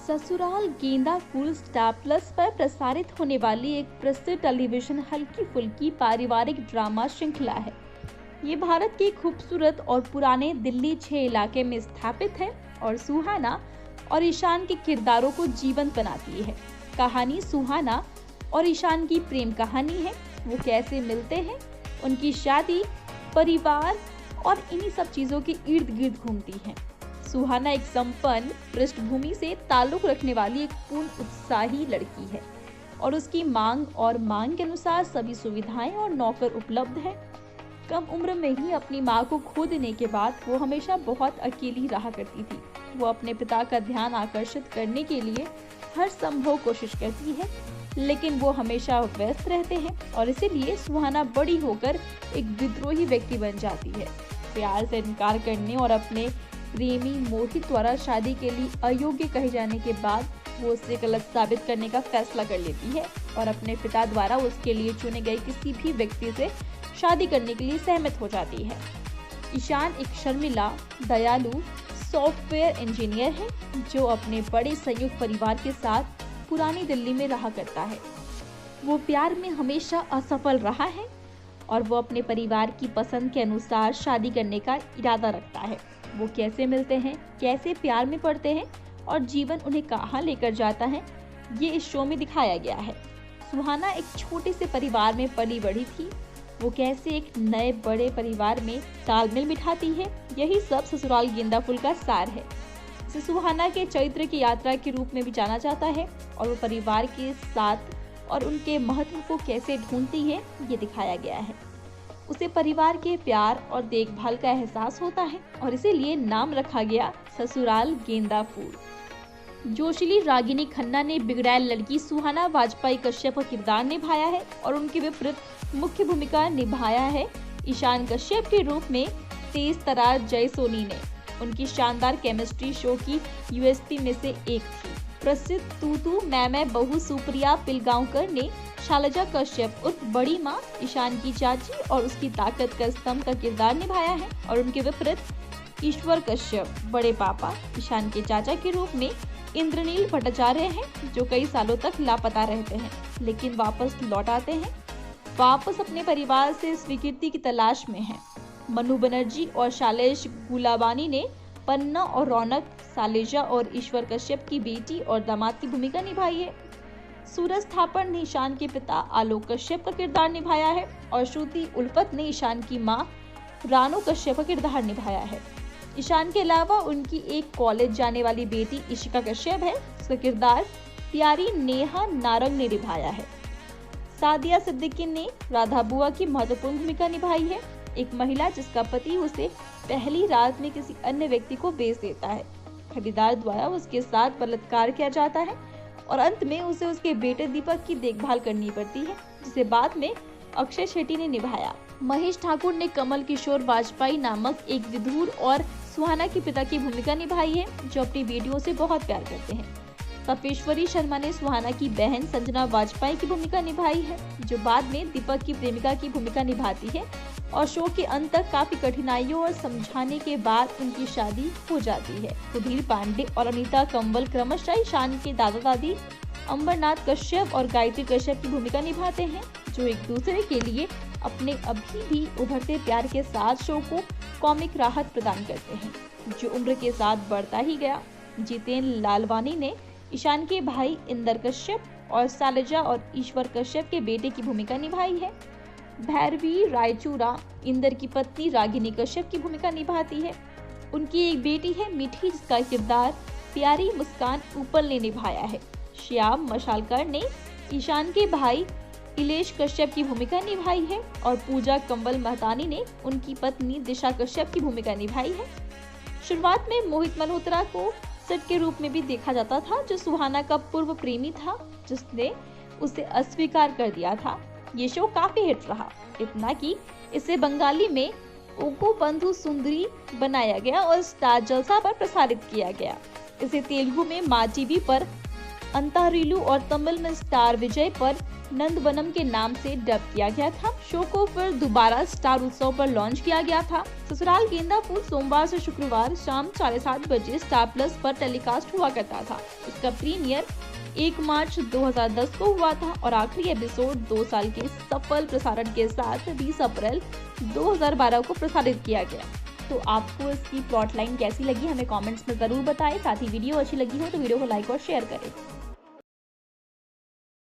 ससुराल गेंदा फूल star plus पर प्रसारित होने वाली एक प्रसिद्ध टेलीविजन हल्की फुल्की पारिवारिक ड्रामा श्रृंखला है। ये भारत के खूबसूरत और पुराने दिल्ली 6 इलाके में स्थापित है और सुहाना और ईशान के किरदारों को जीवंत बनाती है। कहानी सुहाना और ईशान की प्रेम कहानी है। वो कैसे मिलते हैं, उनकी शादी, परिवार और इन्हीं सब चीजों के इर्द गिर्द घूमती है। सुहाना एक संपन्न पृष्ठभूमि से ताल्लुक रखने वाली एक पूर्ण उत्साही लड़की है और उसकी मांग के अनुसार सभी सुविधाएं और नौकर उपलब्ध है। कम उम्र में ही अपनी मां को खो देने के बाद वो हमेशा बहुत अकेली रहा करती थी। वो अपने पिता का ध्यान आकर्षित करने के लिए हर संभव कोशिश करती है, लेकिन वो हमेशा व्यस्त रहते हैं और इसीलिए सुहाना बड़ी होकर एक विद्रोही व्यक्ति बन जाती है। प्यार से इनकार करने और अपने प्रेमी मोहित द्वारा शादी के लिए अयोग्य कहे जाने के बाद वो उसे गलत साबित करने का फैसला कर लेती है और अपने पिता द्वारा उसके लिए चुने गए किसी भी व्यक्ति से शादी करने के लिए सहमत हो जाती है। ईशान एक शर्मिला, दयालु सॉफ्टवेयर इंजीनियर है जो अपने बड़े संयुक्त परिवार के साथ पुरानी दिल्ली में रहा करता है। वो प्यार में हमेशा असफल रहा है और वो अपने परिवार की पसंद के अनुसार शादी करने का इरादा रखता है। वो कैसे मिलते हैं, कैसे प्यार में पड़ते हैं और जीवन उन्हें कहाँ लेकर जाता है, ये इस शो में दिखाया गया है। सुहाना एक छोटे से परिवार में पली बढ़ी थी। वो कैसे एक नए बड़े परिवार में तालमेल बिठाती है, यही सब ससुराल गेंदा फूल का सार है। इसे सुहाना के चरित्र की यात्रा के रूप में भी जाना जाता है और वो परिवार के साथ और उनके महत्व को कैसे ढूंढती है, ये दिखाया गया है। उसे परिवार के प्यार और देखभाल का एहसास होता है और इसीलिए नाम रखा गया ससुराल गेंदा फूल। जोशीली रागिनी खन्ना ने बिगड़ैल लड़की सुहाना वाजपेयी कश्यप का किरदार निभाया है और उनके विपरीत मुख्य भूमिका निभाया है ईशान कश्यप के रूप में तेज तरार जय सोनी ने। उनकी शानदार केमिस्ट्री शो की यूएसपी में से एक थी। प्रसिद्ध तू मैं बहू सुप्रिया पिलगांवकर ने शैलजा कश्यप उर्फ बड़ी माँ, ईशान की चाची और उसकी ताकत का स्तंभ का किरदार निभाया है और उनके विपरीत ईश्वर कश्यप बड़े पापा, ईशान के चाचा के रूप में इंद्रनील भट्टाचार्य हैं जो कई सालों तक लापता रहते हैं लेकिन वापस लौट आते हैं। वापस अपने परिवार से स्वीकृति की तलाश में हैं। मनु बनर्जी और शैलेश गुलाबानी ने पन्ना और रौनक, सालेजा और ईश्वर कश्यप की बेटी और दामाद की भूमिका निभाई है। सूरज थापड़ ने ईशान के पिता आलोक कश्यप का किरदार निभाया है और श्रुति उल्फत ने ईशान की मां रानू कश्यप का किरदार निभाया है। ईशान के अलावा उनकी एक कॉलेज जाने वाली बेटी इशिका कश्यप है, उसका किरदार प्यारी नेहा नारंग ने निभाया है। सादिया सिद्दीकी ने राधा बुआ की महत्वपूर्ण भूमिका निभाई है, एक महिला जिसका पति उसे पहली रात में किसी अन्य व्यक्ति को बेच देता है। खरीदार द्वारा उसके साथ बलात्कार किया जाता है और अंत में उसे उसके बेटे दीपक की देखभाल करनी पड़ती है, जिसे बाद में अक्षय शेट्टी ने निभाया। महेश ठाकुर ने कमल किशोर वाजपेयी नामक एक विधुर और सुहाना के पिता की भूमिका निभाई है जो अपनी बेटियों से बहुत प्यार करते हैं। तपेश्वरी शर्मा ने सुहाना की बहन संजना वाजपेयी की भूमिका निभाई है जो बाद में दीपक की प्रेमिका की भूमिका निभाती है और शो के अंत तक काफी कठिनाइयों और समझाने के बाद उनकी शादी हो जाती है। सुधीर पांडे और अनीता कंवल क्रमशः ईशान के दादा दादी अंबरनाथ कश्यप और गायत्री कश्यप की भूमिका निभाते हैं जो एक दूसरे के लिए अपने अभी भी उभरते प्यार के साथ शो को कॉमिक राहत प्रदान करते हैं जो उम्र के साथ बढ़ता ही गया। जितेंद्र लालवानी ने ईशान के भाई इंदर कश्यप और सालेजा और ईश्वर कश्यप के बेटे की भूमिका निभाई है। भैरवी रायचूरा इंदर की पत्नी रागिनी कश्यप की भूमिका निभाती है। उनकी एक बेटी है मीठी जिसका किरदार प्यारी मुस्कान उपल ने निभाया है। श्याम मशालकर ने ईशान के भाई इलेश कश्यप की भूमिका निभाई है और पूजा कंवल महतानी ने उनकी पत्नी दिशा कश्यप की भूमिका निभाई है। शुरुआत में मोहित मल्होत्रा को सेट के रूप में भी देखा जाता था जो सुहाना का पूर्व प्रेमी था जिसने उसे अस्वीकार कर दिया था। ये शो काफी हिट रहा, इतना कि इसे बंगाली में ओगो बंधु सुंदरी बनाया गया और स्टार जलसा पर प्रसारित किया गया। इसे तेलुगु में माँ टीवी पर अंतारिलु और तमिल में स्टार विजय पर नंदवनम के नाम से डब किया गया था। शो को फिर दोबारा स्टार उत्सव पर लॉन्च किया गया था। ससुराल गेंदा फूल सोमवार से शुक्रवार शाम 7:30 बजे स्टार प्लस पर टेलीकास्ट हुआ करता था। इसका प्रीमियर 1 मार्च 2010 को हुआ था और आखिरी एपिसोड 2 साल के सफल प्रसारण के साथ 20 अप्रैल 2012 को प्रसारित किया गया। तो आपको इसकी प्लॉट लाइन कैसी लगी हमें कमेंट्स में जरूर बताएं। साथ ही वीडियो अच्छी लगी हो तो वीडियो को लाइक और शेयर करें।